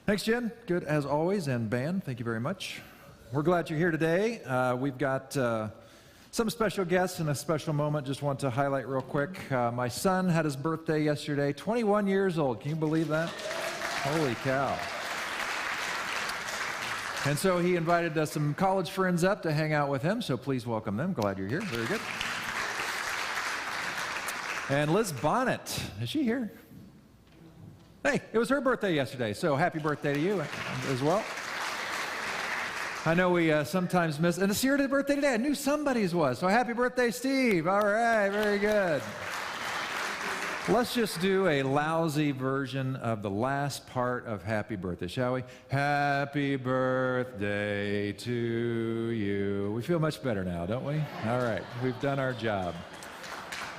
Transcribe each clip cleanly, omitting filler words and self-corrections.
Thanks, Jen. Good as always. And Ben, thank you very much. We're glad you're here today. We've got some special guests and a special moment. Just want to highlight real quick. My son had his birthday yesterday, 21 years old. Can you believe that? Holy cow. And so he invited some college friends up to hang out with him, so please welcome them. Glad you're here. Very good. And Liz Bonnet, is she here? Hey, it was her birthday yesterday, so happy birthday to you as well. I know we sometimes miss, and it's your birthday today. I knew somebody's was, so happy birthday, Steve. All right, very good. Let's just do a lousy version of the last part of happy birthday, shall we? Happy birthday to you. We feel much better now, don't we? All right, we've done our job.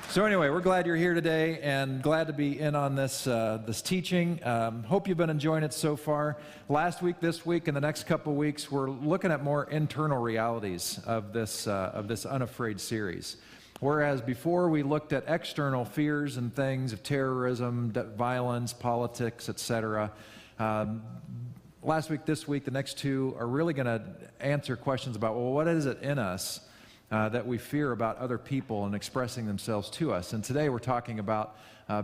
So anyway, we're glad you're here today and glad to be in on this this teaching. Hope you've been enjoying it so far. Last week, this week, and the next couple weeks, we're looking at more internal realities of this Unafraid series. Whereas before we looked at external fears and things of terrorism, violence, politics, etc. Last week, this week, the next two are really going to answer questions about, well, what is it in us that we fear about other people and expressing themselves to us. And today we're talking about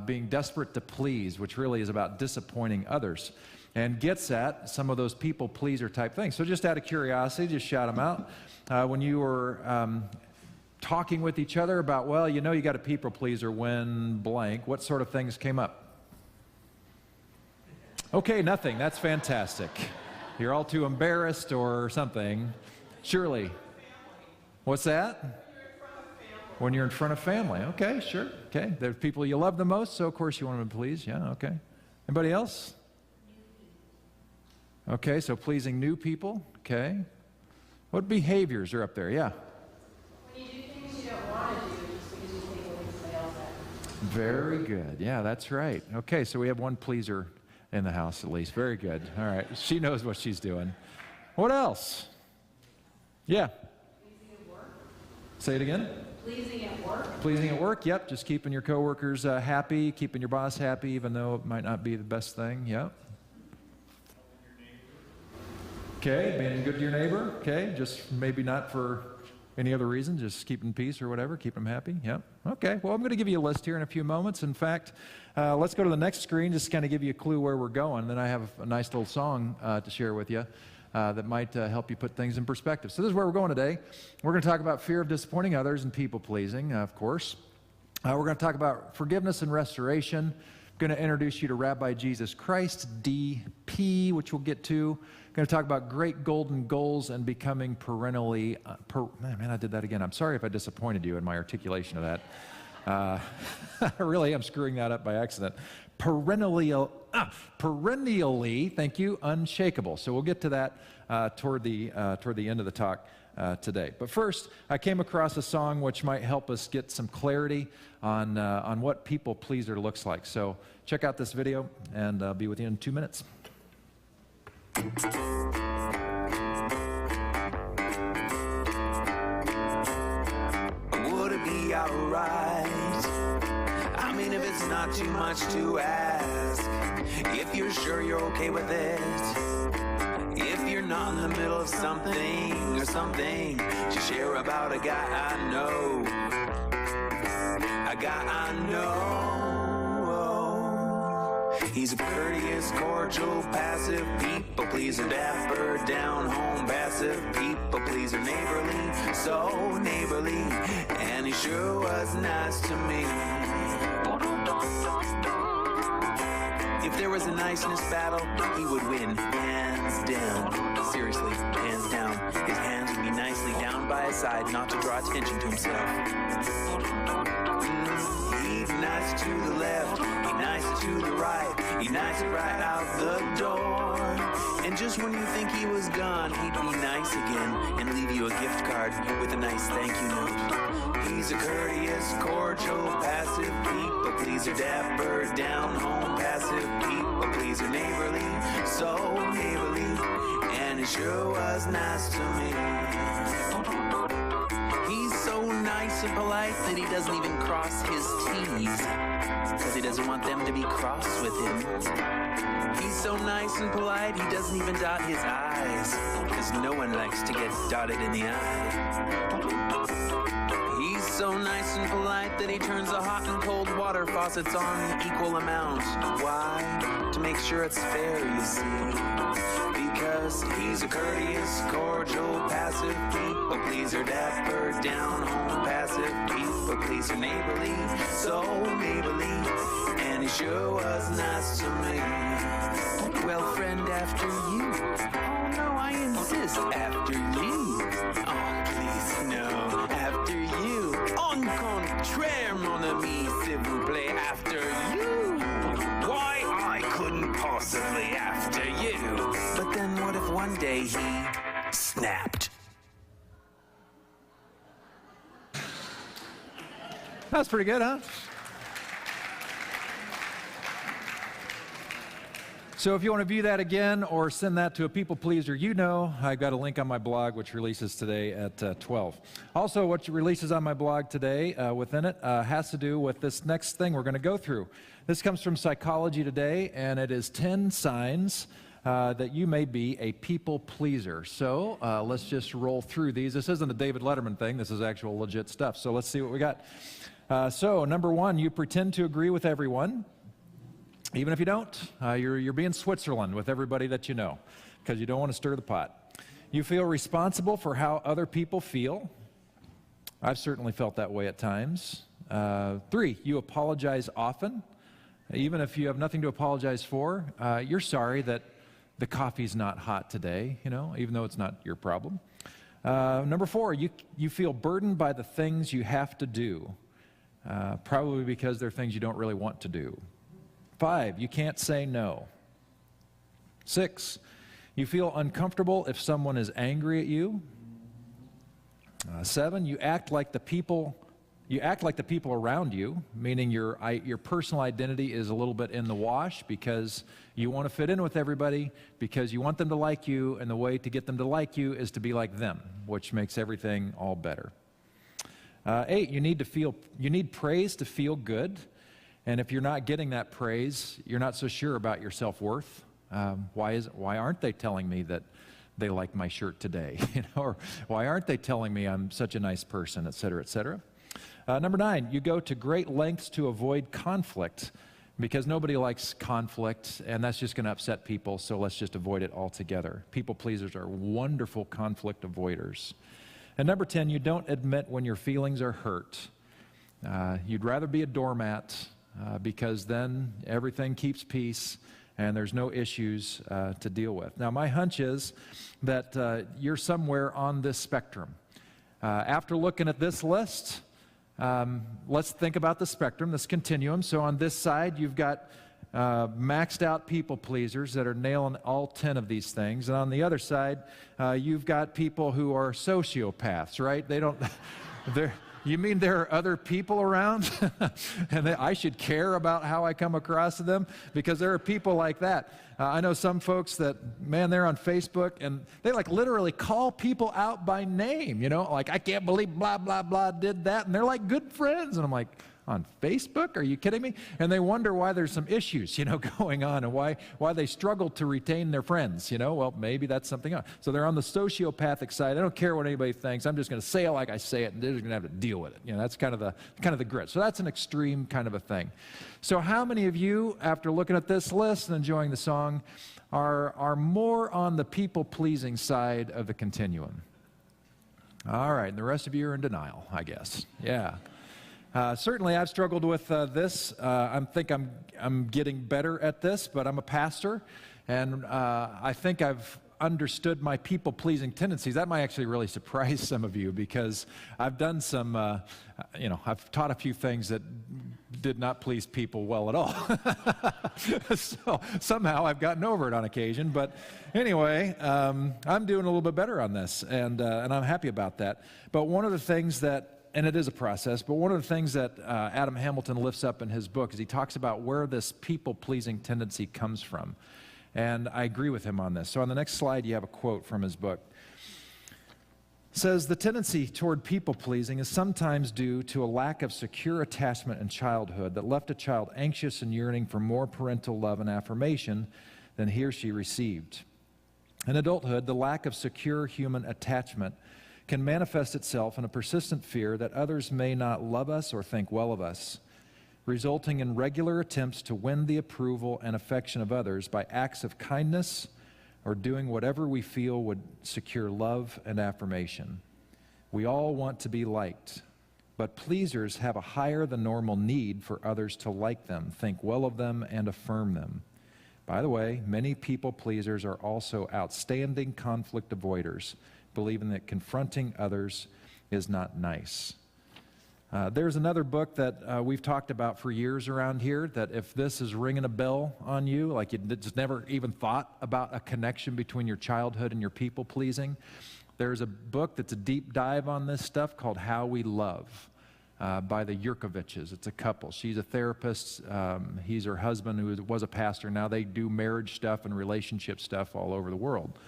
being desperate to please, which really is about disappointing others and gets at some of those people pleaser type things. So just out of curiosity, just shout them out. When you were talking with each other about, well, you know you got a people pleaser when blank, what sort of things came up? Okay, nothing. That's fantastic. You're all too embarrassed or something. Surely. What's that? When you're in front of family. Okay, sure. Okay, there's people you love the most, so of course you want them to please. Yeah, okay. Anybody else? Okay, so pleasing new people. Okay. What behaviors are up there? Yeah. When you do things you don't want to do just because you think what somebody else has. Very good. Yeah, that's right. Okay, so we have one pleaser in the house at least. Very good. All right. She knows what she's doing. What else? Yeah. Say it again. Pleasing at work. Pleasing at work, yep. Just keeping your coworkers happy, keeping your boss happy, even though it might not be the best thing, yep. Okay, being good to your neighbor, okay. Just maybe not for any other reason, just keeping peace or whatever, keep them happy, yep. Okay, well, I'm going to give you a list here in a few moments. In fact, let's go to the next screen, just to kind of give you a clue where we're going. Then I have a nice little song to share with you. That might help you put things in perspective. So this is where we're going today. We're going to talk about fear of disappointing others and people-pleasing, of course. We're going to talk about forgiveness and restoration. I'm going to introduce you to Rabbi Jesus Christ, DP, which we'll get to. I'm going to talk about great golden goals and becoming perennially... man, I did that again. I'm sorry if I disappointed you in my articulation of that. Really, I'm screwing that up by accident. Perennially, thank you, unshakable. So we'll get to that toward the end of the talk today. But first, I came across a song which might help us get some clarity on what people pleaser looks like. So check out this video, and I'll be with you in 2 minutes. Would it be alright? I mean, if it's not too much to ask, if you're sure you're okay with it, if you're not in the middle of something or something, just share about a guy I know, a guy I know. He's a courteous, cordial, passive people pleaser, dapper, down home, passive people pleaser, neighborly, so neighborly, and he sure was nice to me. If there was a niceness battle, he would win, hands down. Seriously, hands down. His hands would be nicely down by his side, not to draw attention to himself. He's nice to the left, he's nice to the right, he's nice right out the door. And just when you think he was gone, he'd be nice again and leave you a gift card with a nice thank you note. He's a courteous, cordial, passive people pleaser, dapper, down home, passive people pleaser, neighborly, so neighborly, and he sure was nice to me. He's so nice nice and polite that he doesn't even cross his T's, because he doesn't want them to be cross with him. He's so nice and polite, he doesn't even dot his I's, because no one likes to get dotted in the eye. He's so nice and polite that he turns the hot and cold water faucets on equal amount. Why? To make sure it's fair, you see. Because he's a courteous, cordial, passive people pleaser, dapper, down-home, passive people pleaser, neighborly, so neighborly, and he sure was nice to me. Well, friend, after you. Oh, no, I insist, after you. Oh, please, no, after you. En contraire, mon ami, s'il vous plaît, after you. Why, I couldn't possibly after you. But then what if one day he snapped? That's pretty good, huh? So if you want to view that again or send that to a people pleaser you know, I've got a link on my blog which releases today at 12. Also, what releases on my blog today within it has to do with this next thing we're going to go through. This comes from Psychology Today, and it is 10 signs that you may be a people pleaser. So let's just roll through these. This isn't a David Letterman thing. This is actual legit stuff. So let's see what we got. So number one, you pretend to agree with everyone. Even if you don't, you're being Switzerland with everybody that you know because you don't want to stir the pot. You feel responsible for how other people feel. I've certainly felt that way at times. 3, you apologize often. Even if you have nothing to apologize for, you're sorry that the coffee's not hot today, you know, even though it's not your problem. Number 4, you feel burdened by the things you have to do, probably because they're things you don't really want to do. 5, you can't say no. 6, you feel uncomfortable if someone is angry at you. 7, you act like the people around you, meaning your personal identity is a little bit in the wash because you want to fit in with everybody, because you want them to like you, and the way to get them to like you is to be like them, which makes everything all better. 8, you need praise to feel good. And if you're not getting that praise, you're not so sure about your self-worth. Why aren't they telling me that they like my shirt today? Or why aren't they telling me I'm such a nice person, et cetera, et cetera? Number 9, you go to great lengths to avoid conflict because nobody likes conflict, and that's just going to upset people, so let's just avoid it altogether. People pleasers are wonderful conflict avoiders. And number 10, you don't admit when your feelings are hurt. You'd rather be a doormat because then everything keeps peace and there's no issues to deal with. Now, my hunch is that you're somewhere on this spectrum. After looking at this list, let's think about the spectrum, this continuum. So on this side, you've got maxed out people pleasers that are nailing all 10 of these things. And on the other side, you've got people who are sociopaths, right? You mean there are other people around and I should care about how I come across to them? Because there are people like that. I know some folks that, man, they're on Facebook and they like literally call people out by name, you know, like I can't believe blah, blah, blah did that. And they're like good friends. And I'm like, on Facebook? Are you kidding me? And they wonder why there's some issues, you know, going on and why they struggle to retain their friends, you know. Well, maybe that's something else. So they're on the sociopathic side. I don't care what anybody thinks. I'm just going to say it like I say it, and they're just going to have to deal with it. You know, that's kind of the grit. So that's an extreme kind of a thing. So how many of you, after looking at this list and enjoying the song, are more on the people-pleasing side of the continuum? All right, and the rest of you are in denial, I guess. Yeah. Certainly, I've struggled with this. I think I'm getting better at this, but I'm a pastor, and I think I've understood my people-pleasing tendencies. That might actually really surprise some of you because I've done some, I've taught a few things that did not please people well at all. So somehow I've gotten over it on occasion. But anyway, I'm doing a little bit better on this, and I'm happy about that. But one of the things that, and it is a process, but one of the things that Adam Hamilton lifts up in his book is he talks about where this people-pleasing tendency comes from. And I agree with him on this. So on the next slide, you have a quote from his book. says the tendency toward people-pleasing is sometimes due to a lack of secure attachment in childhood that left a child anxious and yearning for more parental love and affirmation than he or she received. In adulthood, the lack of secure human attachment can manifest itself in a persistent fear that others may not love us or think well of us, resulting in regular attempts to win the approval and affection of others by acts of kindness or doing whatever we feel would secure love and affirmation. We all want to be liked, but pleasers have a higher than normal need for others to like them, think well of them, and affirm them. By the way, many people pleasers are also outstanding conflict avoiders, believing that confronting others is not nice. There's another book that we've talked about for years around here, that if this is ringing a bell on you, like you just never even thought about a connection between your childhood and your people-pleasing, there's a book that's a deep dive on this stuff called How We Love by the Yurkoviches. It's a couple. She's a therapist. He's her husband, who was a pastor. Now they do marriage stuff and relationship stuff all over the world.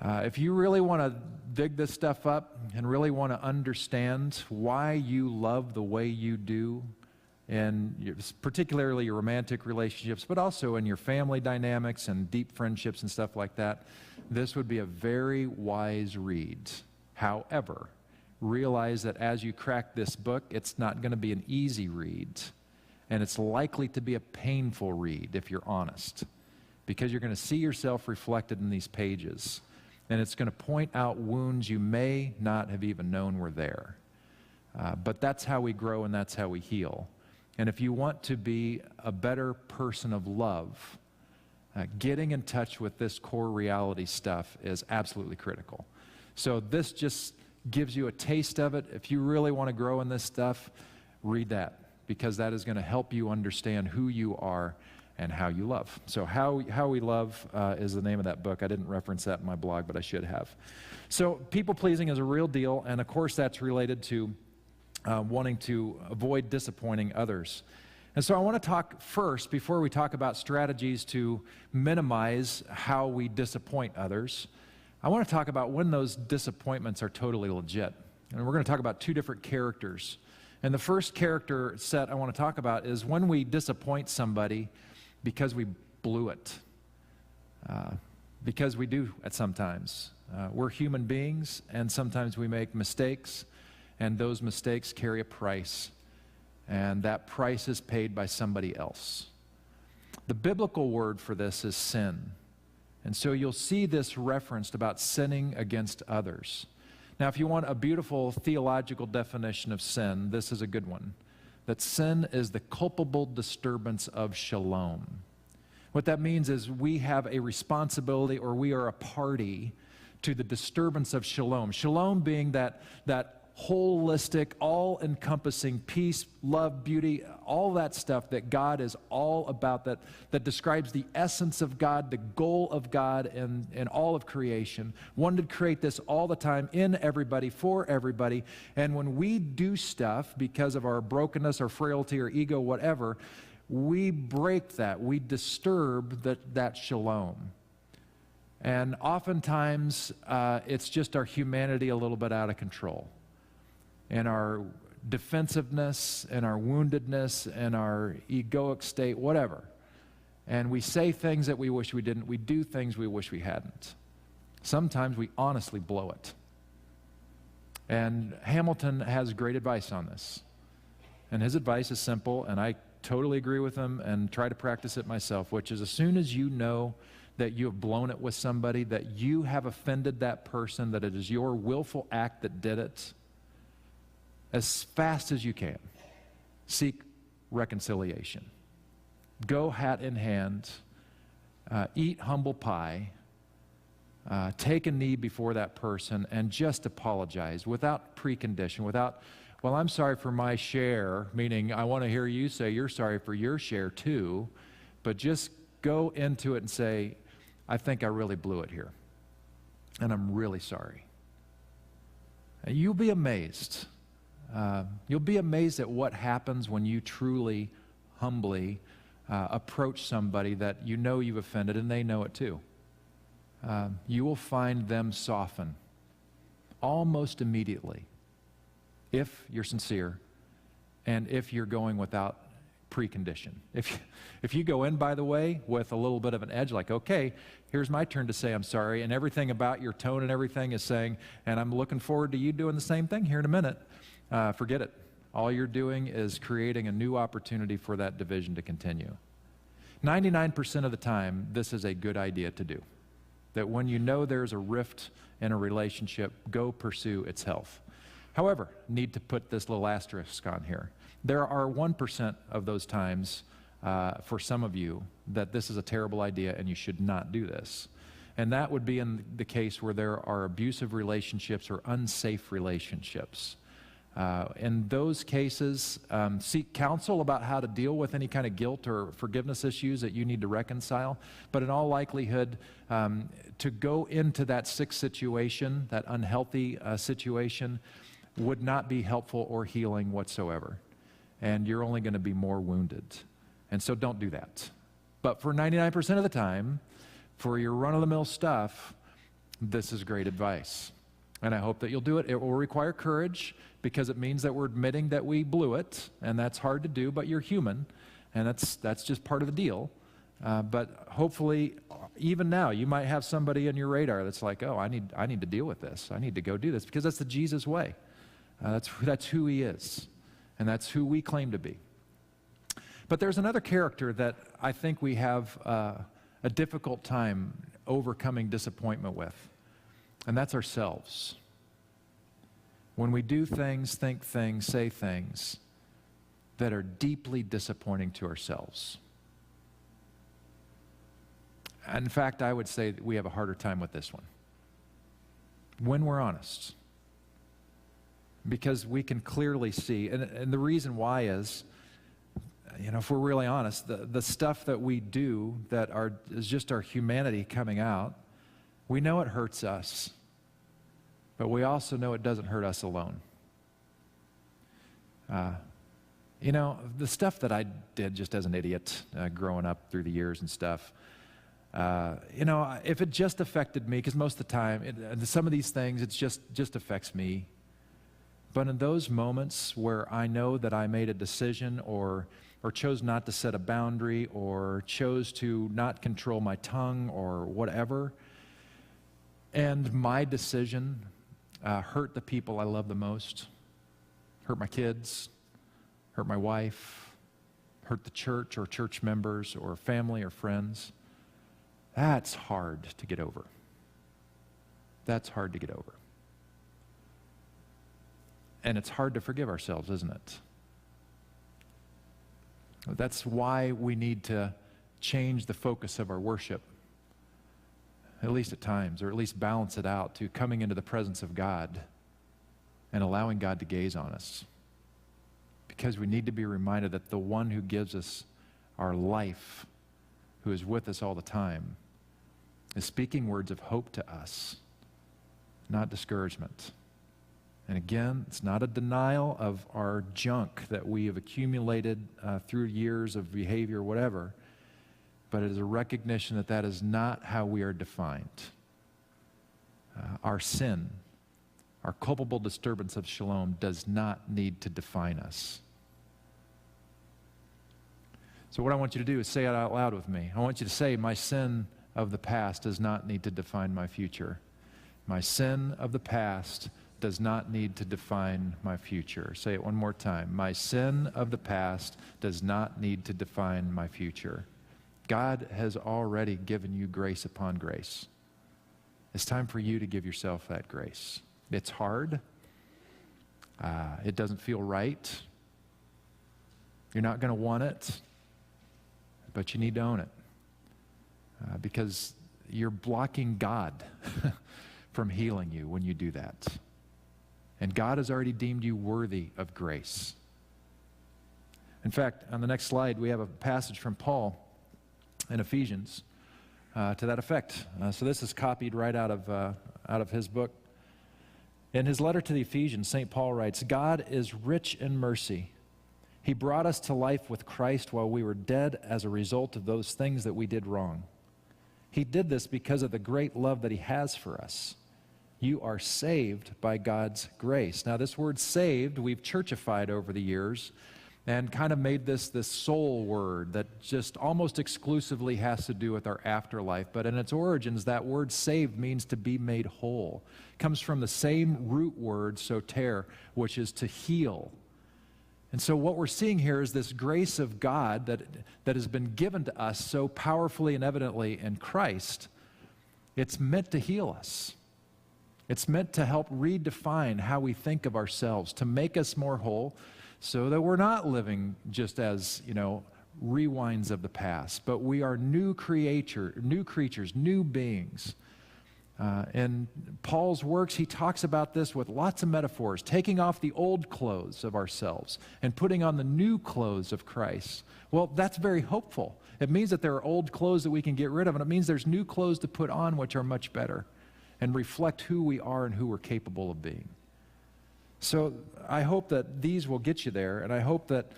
If you really want to dig this stuff up and really want to understand why you love the way you do, and particularly your romantic relationships, but also in your family dynamics and deep friendships and stuff like that, this would be a very wise read. However, realize that as you crack this book, it's not going to be an easy read, and it's likely to be a painful read if you're honest, because you're going to see yourself reflected in these pages. And it's going to point out wounds you may not have even known were there. But that's how we grow and that's how we heal. And if you want to be a better person of love, getting in touch with this core reality stuff is absolutely critical. So this just gives you a taste of it. If you really want to grow in this stuff, read that, because that is going to help you understand who you are and how you love. So How We Love is the name of that book. I didn't reference that in my blog, but I should have. So people-pleasing is a real deal, and of course that's related to wanting to avoid disappointing others. And so I want to talk first, before we talk about strategies to minimize how we disappoint others, I want to talk about when those disappointments are totally legit. And we're going to talk about two different characters. And the first character set I want to talk about is when we disappoint somebody because we blew it. Because we do at sometimes. We're human beings, and sometimes we make mistakes, and those mistakes carry a price. And that price is paid by somebody else. The biblical word for this is sin. And so you'll see this referenced about sinning against others. Now, if you want a beautiful theological definition of sin, this is a good one. That sin is the culpable disturbance of shalom. What that means is we have a responsibility, or we are a party to the disturbance of shalom. Shalom being that holistic, all-encompassing peace, love, beauty, all that stuff that God is all about, that describes the essence of God, the goal of God in all of creation. Wanted to create this all the time in everybody, for everybody. And when we do stuff because of our brokenness or frailty or ego, whatever, we break that. We disturb that shalom. And oftentimes, it's just our humanity a little bit out of control. And our defensiveness, and our woundedness, and our egoic state, whatever. And we say things that we wish we didn't. We do things we wish we hadn't. Sometimes we honestly blow it. And Hamilton has great advice on this. And his advice is simple, and I totally agree with him and try to practice it myself, which is as soon as you know that you have blown it with somebody, that you have offended that person, that it is your willful act that did it, as fast as you can, seek reconciliation. Go hat in hand, eat humble pie, take a knee before that person, and just apologize without precondition, without, well, I'm sorry for my share, meaning I want to hear you say you're sorry for your share too, but just go into it and say, I think I really blew it here, and I'm really sorry. And you'll be amazed. You'll be amazed at what happens when you truly, humbly approach somebody that you know you've offended, and they know it too. You will find them soften. almost immediately if you're sincere and if you're going without precondition. If you go in, by the way, with a little bit of an edge, like, okay, here's my turn to say I'm sorry, and everything about your tone and everything is saying, and I'm looking forward to you doing the same thing here in a minute, forget it. All you're doing is creating a new opportunity for that division to continue. 99% of the time, this is a good idea to do. That when you know there's a rift in a relationship, go pursue its health. However, need to put this little asterisk on here. There are 1% of those times for some of you that this is a terrible idea and you should not do this. And that would be in the case where there are abusive relationships or unsafe relationships. In those cases, seek counsel about how to deal with any kind of guilt or forgiveness issues that you need to reconcile. But in all likelihood, to go into that sick situation, that unhealthy situation, would not be helpful or healing whatsoever. And you're only going to be more wounded. And so don't do that. But for 99% of the time, for your run-of-the-mill stuff, this is great advice. And I hope that you'll do it. It will require courage because it means that we're admitting that we blew it, and that's hard to do, but you're human, and that's just part of the deal. But hopefully, even now, you might have somebody on your radar that's like, oh, I need to deal with this. I need to go do this because that's the Jesus way. That's who he is, and that's who we claim to be. But there's another character that I think we have a difficult time overcoming disappointment with, and that's ourselves. When we do things, think things, say things that are deeply disappointing to ourselves. In fact, I would say that we have a harder time with this one. When we're honest. Because we can clearly see, and the reason why is, if we're really honest, the stuff that we do that is just our humanity coming out, we know it hurts us. But we also know it doesn't hurt us alone. The stuff that I did just as an idiot growing up through the years and stuff, if it just affected me, because most of the time, some of these things, it just affects me. But in those moments where I know that I made a decision or chose not to set a boundary or chose to not control my tongue or whatever, and my decision hurt the people I love the most, hurt my kids, hurt my wife, hurt the church or church members or family or friends, that's hard to get over. That's hard to get over. And it's hard to forgive ourselves, isn't it? That's why we need to change the focus of our worship, at least at times, or at least balance it out to coming into the presence of God and allowing God to gaze on us. Because we need to be reminded that the one who gives us our life, who is with us all the time, is speaking words of hope to us, not discouragement. And again, it's not a denial of our junk that we have accumulated through years of behavior, whatever, but it is a recognition that that is not how we are defined. Our sin, our culpable disturbance of shalom, does not need to define us. So what I want you to do is say it out loud with me. I want you to say, my sin of the past does not need to define my future. My sin of the past does not need to define my future. Say it one more time. My sin of the past does not need to define my future. God has already given you grace upon grace. It's time for you to give yourself that grace. It's hard. It doesn't feel right. You're not going to want it, but you need to own it. Because you're blocking God from healing you when you do that. And God has already deemed you worthy of grace. In fact, on the next slide, we have a passage from Paul in Ephesians to that effect. So this is copied right out of his book. In his letter to the Ephesians, St. Paul writes, God is rich in mercy. He brought us to life with Christ while we were dead as a result of those things that we did wrong. He did this because of the great love that he has for us. You are saved by God's grace. Now, this word saved, we've churchified over the years and kind of made this soul word that just almost exclusively has to do with our afterlife. But in its origins, that word saved means to be made whole. It comes from the same root word, soter, which is to heal. And so what we're seeing here is this grace of God that has been given to us so powerfully and evidently in Christ. It's meant to heal us. It's meant to help redefine how we think of ourselves, to make us more whole so that we're not living just as, rewinds of the past, but we are new creatures, new beings. In Paul's works, he talks about this with lots of metaphors, taking off the old clothes of ourselves and putting on the new clothes of Christ. Well, that's very hopeful. It means that there are old clothes that we can get rid of, and it means there's new clothes to put on which are much better and reflect who we are and who we're capable of being. So I hope that these will get you there, and I hope that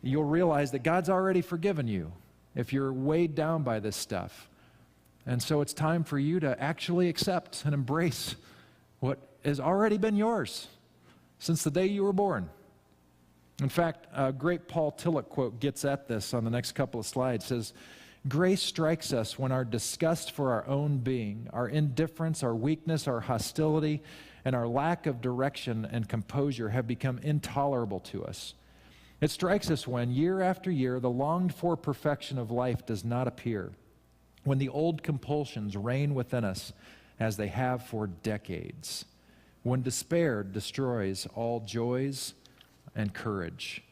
you'll realize that God's already forgiven you if you're weighed down by this stuff. And so it's time for you to actually accept and embrace what has already been yours since the day you were born. In fact, a great Paul Tillich quote gets at this on the next couple of slides. It says, "Grace strikes us when our disgust for our own being, our indifference, our weakness, our hostility, and our lack of direction and composure have become intolerable to us. It strikes us when, year after year, the longed-for perfection of life does not appear, when the old compulsions reign within us as they have for decades, when despair destroys all joys and courage.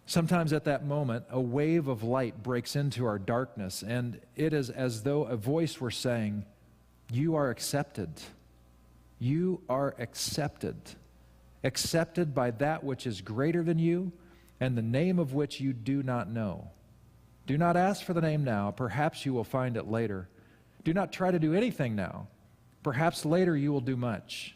Sometimes at that moment, a wave of light breaks into our darkness, and it is as though a voice were saying, 'You are accepted. You are accepted. Accepted by that which is greater than you, and the name of which you do not know. Do not ask for the name now. Perhaps you will find it later. Do not try to do anything now. Perhaps later you will do much.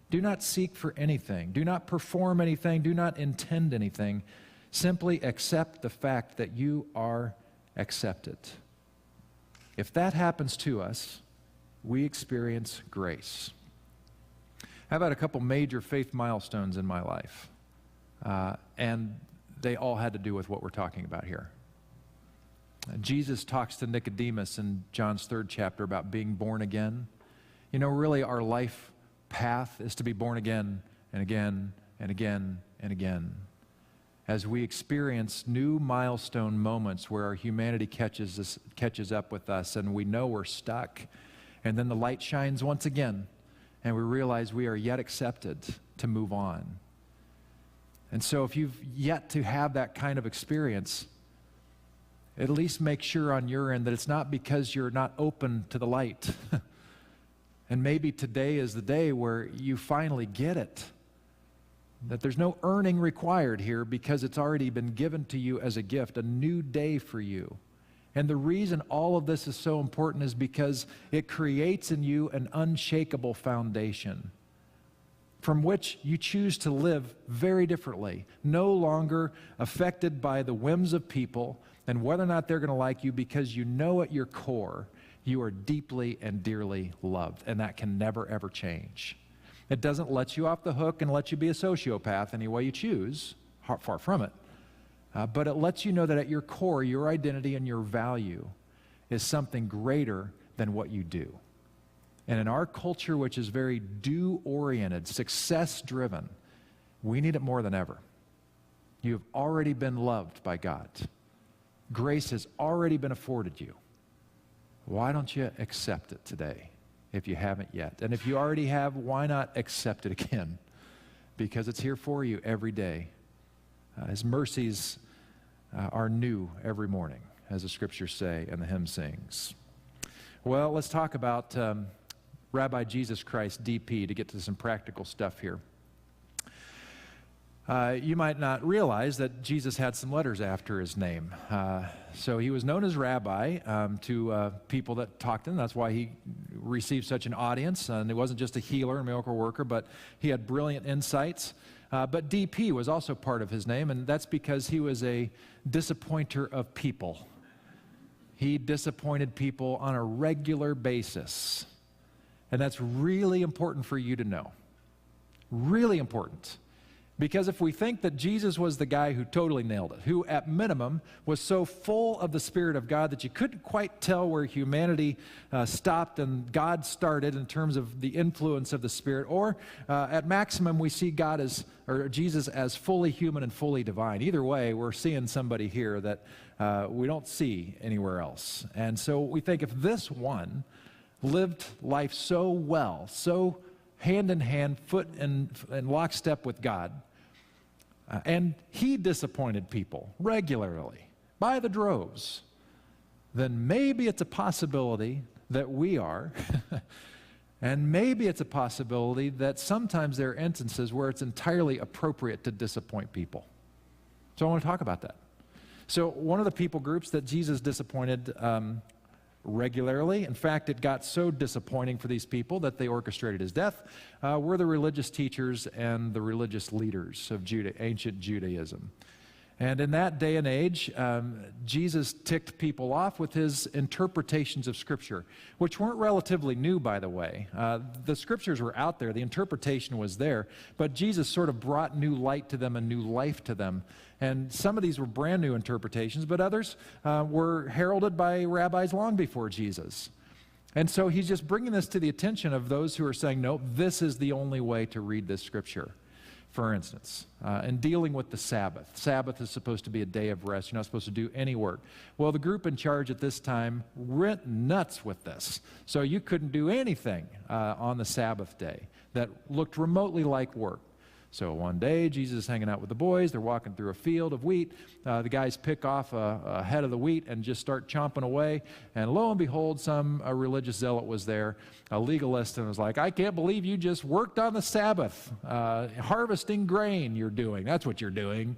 Do not seek for anything. Do not perform anything. Do not intend anything. Simply accept the fact that you are accepted.' If that happens to us, we experience grace." I've had a couple major faith milestones in my life, and they all had to do with what we're talking about here. Jesus talks to Nicodemus in John's 3rd chapter about being born again. Really our life path is to be born again and again and again and again, as we experience new milestone moments where our humanity catches up with us and we know we're stuck, and then the light shines once again and we realize we are yet accepted to move on. And so if you've yet to have that kind of experience, at least make sure on your end that it's not because you're not open to the light. And maybe today is the day where you finally get it, that there's no earning required here because it's already been given to you as a gift, a new day for you. And the reason all of this is so important is because it creates in you an unshakable foundation from which you choose to live very differently, no longer affected by the whims of people and whether or not they're going to like you, because you know at your core you are deeply and dearly loved, and that can never, ever change. It doesn't let you off the hook and let you be a sociopath any way you choose, far from it. But it lets you know that at your core, your identity and your value is something greater than what you do. And in our culture, which is very do-oriented, success-driven, we need it more than ever. You have already been loved by God. Grace has already been afforded you. Why don't you accept it today if you haven't yet? And if you already have, why not accept it again? Because it's here for you every day. His mercies are new every morning, as the scriptures say and the hymn sings. Well, let's talk about Rabbi Jesus Christ, DP, to get to some practical stuff here. You might not realize that Jesus had some letters after his name. So he was known as Rabbi to people that talked to him. That's why he received such an audience. And he wasn't just a healer and miracle worker, but he had brilliant insights. But DP was also part of his name, and that's because he was a disappointer of people. He disappointed people on a regular basis. And that's really important for you to know. Really important. Because if we think that Jesus was the guy who totally nailed it, who at minimum was so full of the Spirit of God that you couldn't quite tell where humanity stopped and God started in terms of the influence of the Spirit, or at maximum we see God as, or Jesus as fully human and fully divine. Either way, we're seeing somebody here that we don't see anywhere else. And so we think if this one lived life so well, so hand in hand, foot in lockstep with God, and he disappointed people regularly by the droves, then maybe it's a possibility that we are, and maybe it's a possibility that sometimes there are instances where it's entirely appropriate to disappoint people. So I want to talk about that. So one of the people groups that Jesus disappointed regularly, in fact, it got so disappointing for these people that they orchestrated his death, were the religious teachers and the religious leaders of ancient Judaism. And in that day and age, Jesus ticked people off with his interpretations of Scripture, which weren't relatively new, by the way. The Scriptures were out there, the interpretation was there, but Jesus sort of brought new light to them and new life to them. And some of these were brand new interpretations, but others were heralded by rabbis long before Jesus. And so he's just bringing this to the attention of those who are saying, no, this is the only way to read this Scripture. For instance, in dealing with the Sabbath. Sabbath is supposed to be a day of rest. You're not supposed to do any work. Well, the group in charge at this time went nuts with this. So you couldn't do anything on the Sabbath day that looked remotely like work. So one day, Jesus is hanging out with the boys. They're walking through a field of wheat. The guys pick off a head of the wheat and just start chomping away. And lo and behold, a religious zealot was there, a legalist, and was like, I can't believe you just worked on the Sabbath. Harvesting grain you're doing. That's what you're doing.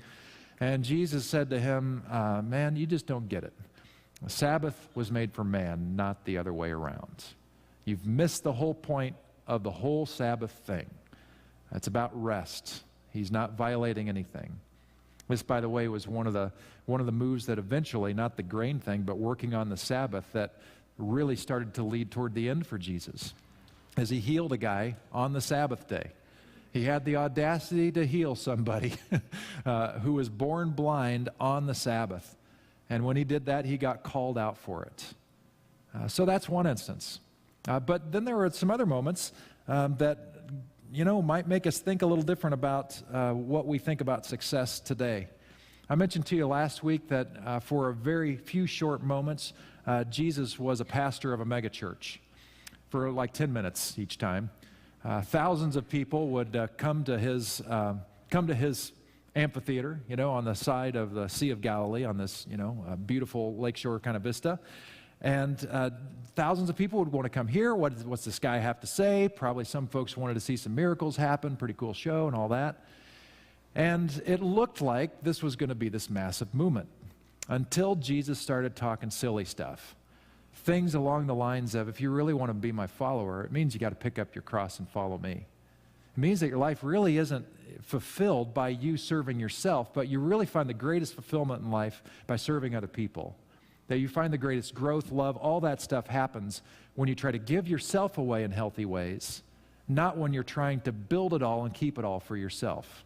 And Jesus said to him, man, you just don't get it. The Sabbath was made for man, not the other way around. You've missed the whole point of the whole Sabbath thing. It's about rest. He's not violating anything. This, by the way, was one of the moves that eventually, not the grain thing, but working on the Sabbath, that really started to lead toward the end for Jesus, as he healed a guy on the Sabbath day. He had the audacity to heal somebody who was born blind on the Sabbath. And when he did that, he got called out for it. So that's one instance. But then there were some other moments that might make us think a little different about what we think about success today. I mentioned to you last week that for a very few short moments, Jesus was a pastor of a megachurch for like 10 minutes each time. Thousands of people would come to his amphitheater, on the side of the Sea of Galilee, on this, beautiful lakeshore kind of vista. And thousands of people would want to come here. What's this guy have to say? Probably some folks wanted to see some miracles happen, pretty cool show and all that. And it looked like this was going to be this massive movement until Jesus started talking silly stuff. Things along the lines of, if you really want to be my follower, it means you got to pick up your cross and follow me. It means that your life really isn't fulfilled by you serving yourself, but you really find the greatest fulfillment in life by serving other people. That you find the greatest growth, love, all that stuff happens when you try to give yourself away in healthy ways, not when you're trying to build it all and keep it all for yourself.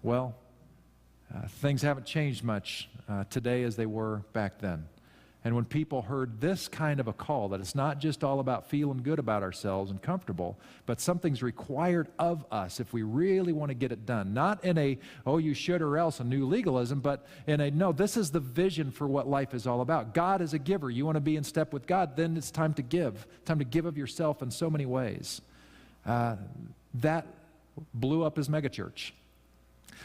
Well, things haven't changed much today as they were back then. And when people heard this kind of a call, that it's not just all about feeling good about ourselves and comfortable, but something's required of us if we really want to get it done. Not in a, oh, you should or else, a new legalism, but in a, no, this is the vision for what life is all about. God is a giver. You want to be in step with God, then it's time to give. Time to give of yourself in so many ways. That blew up his megachurch.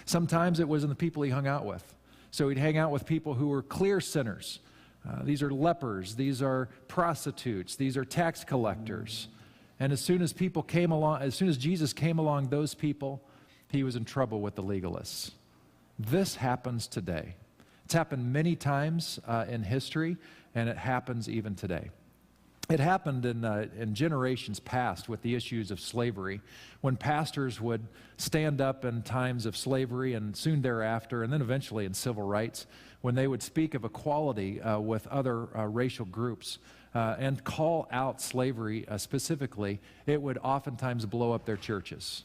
Sometimes it was in the people he hung out with. So he'd hang out with people who were clear sinners. These are lepers, these are prostitutes, these are tax collectors. And as soon as Jesus came along those people, he was in trouble with the legalists. This happens today. It's happened many times in history, and it happens even today. It happened in generations past with the issues of slavery, when pastors would stand up in times of slavery and soon thereafter, and then eventually in civil rights, when they would speak of equality with other racial groups. and call out slavery specifically, it would oftentimes blow up their churches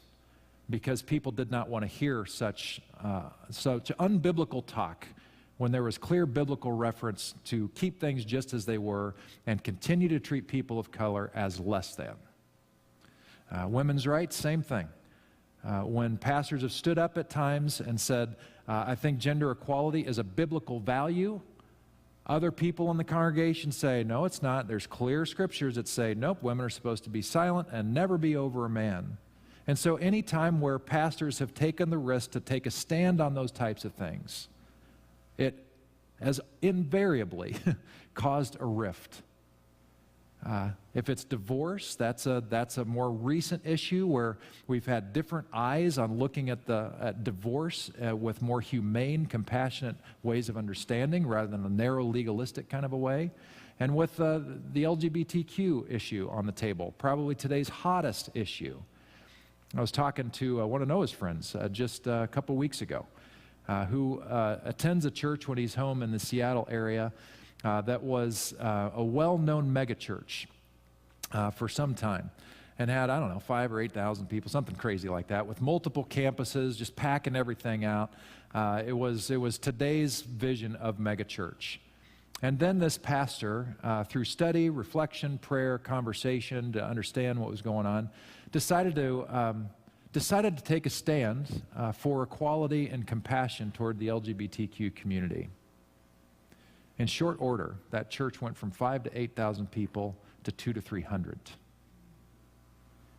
because people did not want to hear such unbiblical talk when there was clear biblical reference to keep things just as they were and continue to treat people of color as less than. Women's rights, same thing. When pastors have stood up at times and said, I think gender equality is a biblical value, other people in the congregation say, no, it's not. There's clear scriptures that say, nope, women are supposed to be silent and never be over a man. And so any time where pastors have taken the risk to take a stand on those types of things, it has invariably caused a rift. If it's divorce, that's a more recent issue where we've had different eyes on looking at divorce with more humane, compassionate ways of understanding rather than a narrow legalistic kind of a way. And with the LGBTQ issue on the table, probably today's hottest issue. I was talking to one of Noah's friends just a couple weeks ago who attends a church when he's home in the Seattle area that was a well-known megachurch for some time and had, 5,000 or 8,000 people, something crazy like that, with multiple campuses, just packing everything out. It was today's vision of megachurch. And then this pastor, through study, reflection, prayer, conversation to understand what was going on, decided to take a stand for equality and compassion toward the LGBTQ community. In short order, that church went from 5,000 to 8,000 people to 200 to 300.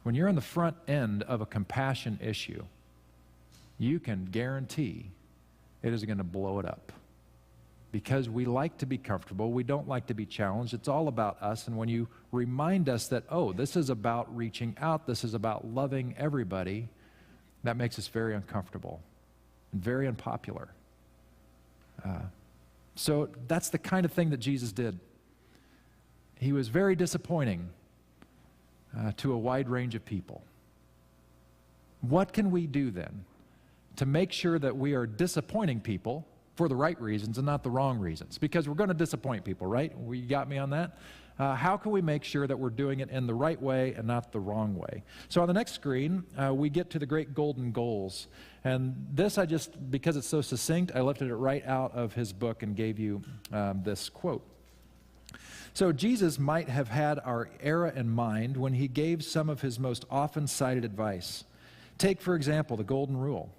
When you're on the front end of a compassion issue, you can guarantee it is going to blow it up. Because we like to be comfortable, we don't like to be challenged. It's all about us. And when you remind us that, this is about reaching out, this is about loving everybody, that makes us very uncomfortable and very unpopular. So that's the kind of thing that Jesus did. He was very disappointing to a wide range of people. What can we do then to make sure that we are disappointing people for the right reasons and not the wrong reasons? Because we're going to disappoint people, right? You got me on that? How can we make sure that we're doing it in the right way and not the wrong way? So on the next screen, we get to the great golden goals. And this because it's so succinct, I lifted it right out of his book and gave you this quote. So Jesus might have had our era in mind when he gave some of his most often cited advice. Take, for example, the golden rule.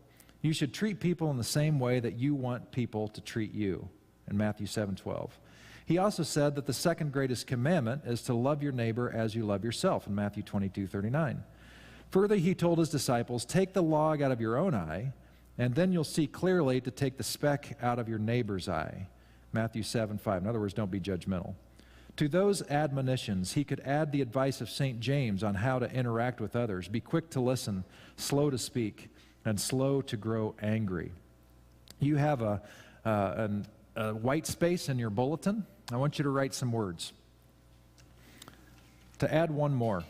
You should treat people in the same way that you want people to treat you, in Matthew 7:12. He also said that the second greatest commandment is to love your neighbor as you love yourself, in Matthew 22:39. Further, he told his disciples, take the log out of your own eye, and then you'll see clearly to take the speck out of your neighbor's eye, Matthew 7:5. In other words, don't be judgmental. To those admonitions, he could add the advice of St. James on how to interact with others. Be quick to listen, slow to speak, and slow to grow angry. You have a white space in your bulletin. I want you to write some words. To add one more.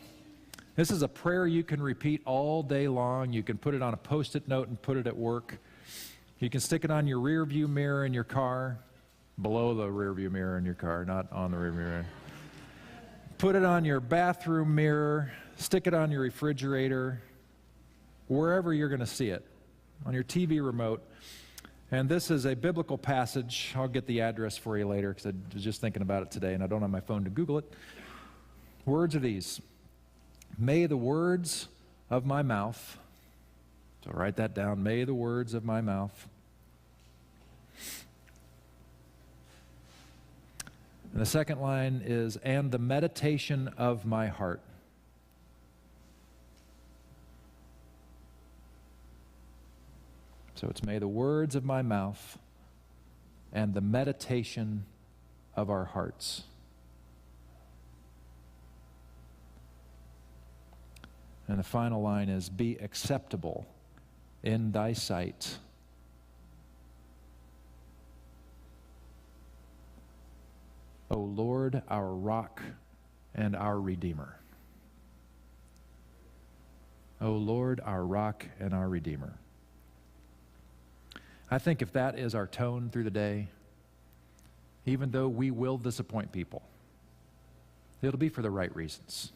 This is a prayer you can repeat all day long. You can put it on a Post-it note and put it at work. You can stick it on your rear view mirror in your car, below the rear view mirror in your car, not on the rear view mirror. Put it on your bathroom mirror, stick it on your refrigerator, wherever you're going to see it, on your TV remote. And this is a biblical passage. I'll get the address for you later because I was just thinking about it today and I don't have my phone to Google it. Words are these. May the words of my mouth, so write that down, may the words of my mouth. And the second line is, and the meditation of my heart. So it's may the words of my mouth and the meditation of our hearts. And the final line is, be acceptable in thy sight, O Lord, our rock and our Redeemer. O Lord, our rock and our Redeemer. I think if that is our tone through the day, even though we will disappoint people, It'll be for the right reasons.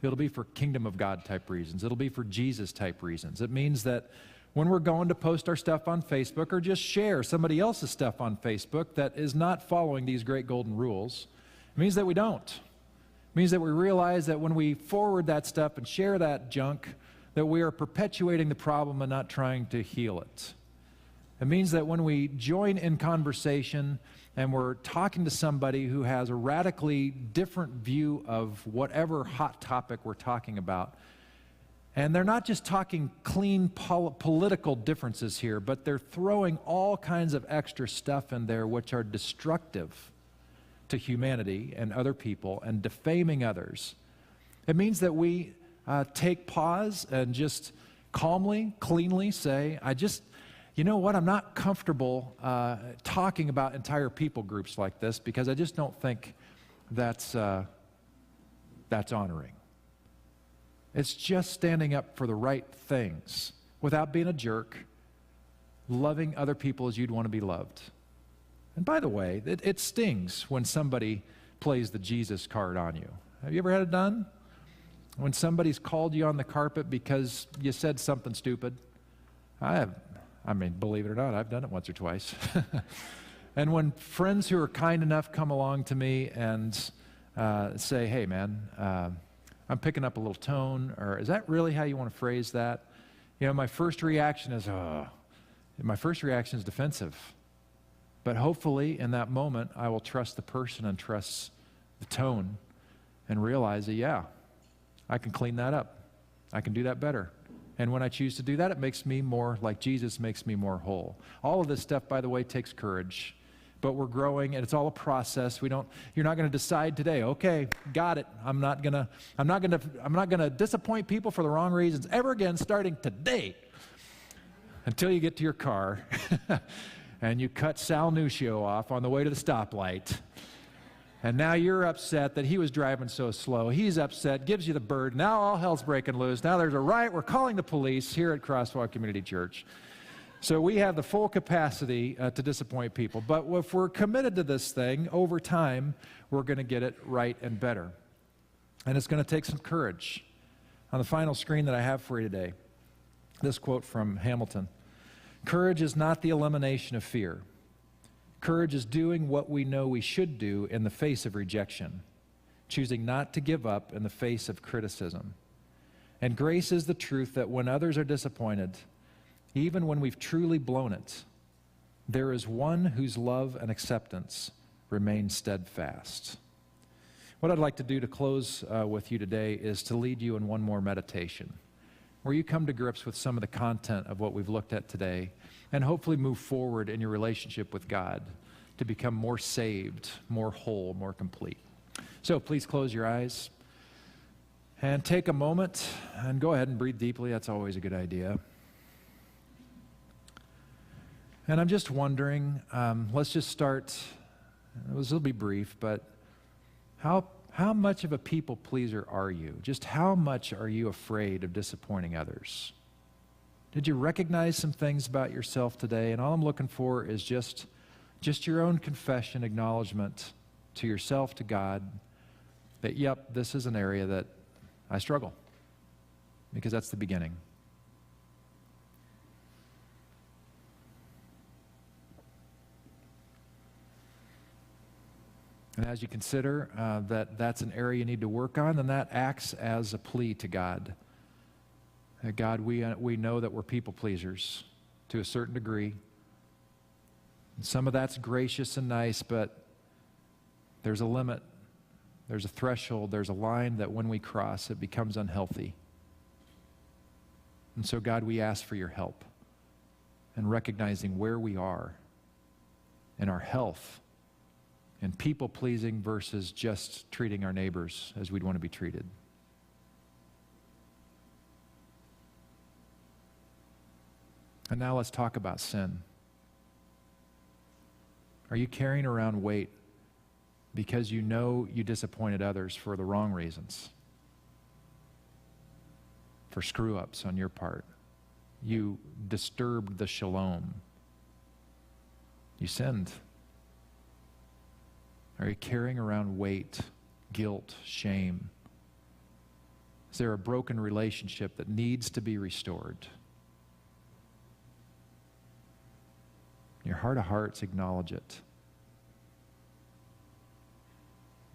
It'll be for kingdom of God type reasons. It'll be for Jesus type reasons. It means that when we're going to post our stuff on Facebook or just share somebody else's stuff on Facebook that is not following these great golden rules, it means that we don't. It means that we realize that when we forward that stuff and share that junk, that we are perpetuating the problem and not trying to heal it. It means that when we join in conversation and we're talking to somebody who has a radically different view of whatever hot topic we're talking about, and they're not just talking clean political differences here, but they're throwing all kinds of extra stuff in there which are destructive to humanity and other people and defaming others. It means that we take pause and just calmly, cleanly say, you know what, I'm not comfortable talking about entire people groups like this because I just don't think that's honoring. It's just standing up for the right things without being a jerk, loving other people as you'd want to be loved. And by the way, it stings when somebody plays the Jesus card on you. Have you ever had it done? When somebody's called you on the carpet because you said something stupid? Believe it or not, I've done it once or twice. And when friends who are kind enough come along to me and say, hey man, I'm picking up a little tone, or is that really how you want to phrase that? You know, my first reaction is defensive. But hopefully in that moment, I will trust the person and trust the tone and realize that, yeah, I can clean that up. I can do that better. And when I choose to do that, it makes me more like Jesus, makes me more whole. All of this stuff, by the way, takes courage. But we're growing, and it's all a process. You're not going to decide today, okay, got it. I'm not going to disappoint people for the wrong reasons ever again starting today. Until you get to your car and you cut Sal Nuccio off on the way to the stoplight. And now you're upset that he was driving so slow. He's upset, gives you the bird. Now all hell's breaking loose. Now there's a riot. We're calling the police here at Crosswalk Community Church. So we have the full capacity to disappoint people. But if we're committed to this thing, over time, we're going to get it right and better. And it's going to take some courage. On the final screen that I have for you today, this quote from Hamilton: "Courage is not the elimination of fear. Courage is doing what we know we should do in the face of rejection, choosing not to give up in the face of criticism. And grace is the truth that when others are disappointed, even when we've truly blown it, there is one whose love and acceptance remain steadfast." What I'd like to do to close with you today is to lead you in one more meditation, where you come to grips with some of the content of what we've looked at today, and hopefully move forward in your relationship with God to become more saved, more whole, more complete. So please close your eyes and take a moment and go ahead and breathe deeply. That's always a good idea. And I'm just wondering, let's just start, this will be brief, but how much of a people pleaser are you? Just how much are you afraid of disappointing others? Did you recognize some things about yourself today? And all I'm looking for is just your own confession, acknowledgement to yourself, to God, that, yep, this is an area that I struggle, because that's the beginning. And as you consider that that's an area you need to work on, then that acts as a plea to God. God, we know that we're people pleasers to a certain degree. And some of that's gracious and nice, but there's a limit, there's a threshold, there's a line that when we cross, it becomes unhealthy. And so, God, we ask for your help in recognizing where we are in our health, in people pleasing versus just treating our neighbors as we'd want to be treated. And now let's talk about sin. Are you carrying around weight because you know you disappointed others for the wrong reasons? For screw-ups on your part. You disturbed the shalom. You sinned. Are you carrying around weight, guilt, shame? Is there a broken relationship that needs to be restored? In your heart of hearts, acknowledge it.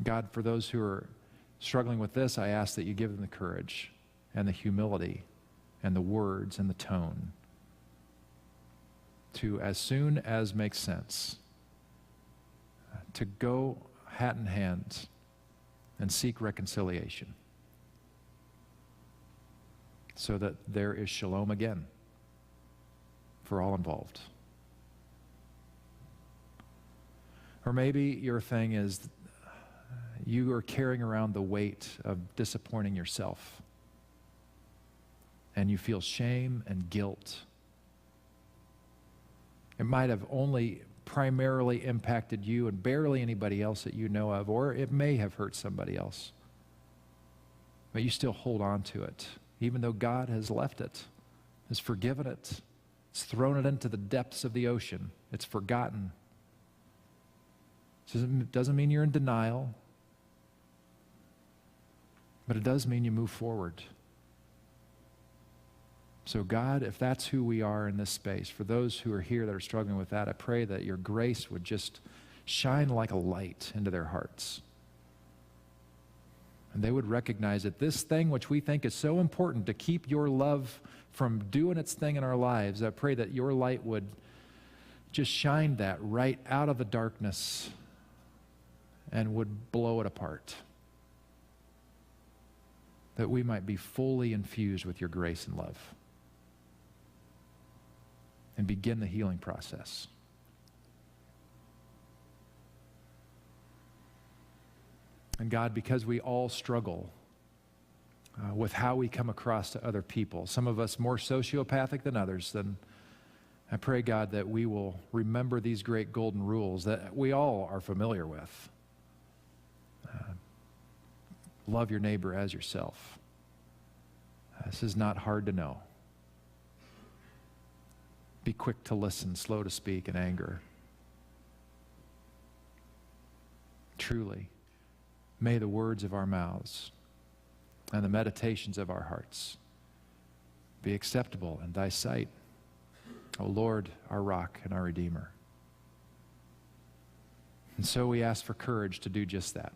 God, for those who are struggling with this, I ask that you give them the courage and the humility and the words and the tone to, as soon as makes sense, to go hat in hand and seek reconciliation so that there is shalom again for all involved. Or maybe your thing is you are carrying around the weight of disappointing yourself, and you feel shame and guilt. It might have only primarily impacted you and barely anybody else that you know of, or it may have hurt somebody else. But you still hold on to it, even though God has left it, has forgiven it, has thrown it into the depths of the ocean. It's forgotten. It doesn't mean you're in denial, but it does mean you move forward. So God, if that's who we are in this space, for those who are here that are struggling with that, I pray that your grace would just shine like a light into their hearts. And they would recognize that this thing which we think is so important to keep your love from doing its thing in our lives, I pray that your light would just shine that right out of the darkness and would blow it apart. That we might be fully infused with your grace and love and begin the healing process. And God, because we all struggle with how we come across to other people, some of us more sociopathic than others, then I pray, God, that we will remember these great golden rules that we all are familiar with. Love your neighbor as yourself. This is not hard to know. Be quick to listen, slow to speak in anger. Truly, may the words of our mouths and the meditations of our hearts be acceptable in thy sight, O Lord, our rock and our Redeemer. And so we ask for courage to do just that.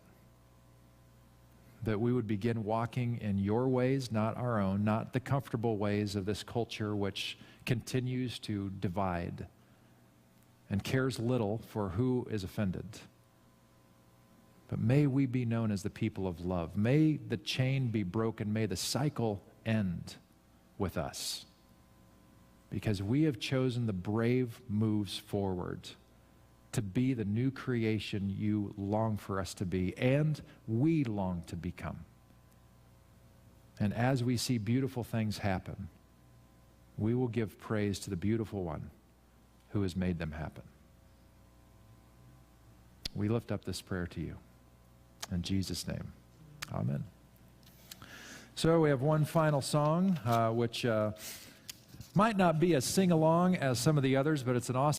That we would begin walking in your ways, not our own, not the comfortable ways of this culture which continues to divide and cares little for who is offended. But may we be known as the people of love. May the chain be broken. May the cycle end with us. Because we have chosen the brave moves forward to be the new creation you long for us to be, and we long to become. And as we see beautiful things happen, we will give praise to the beautiful one who has made them happen. We lift up this prayer to you. In Jesus' name, amen. So we have one final song, which might not be as sing-along as some of the others, but it's an awesome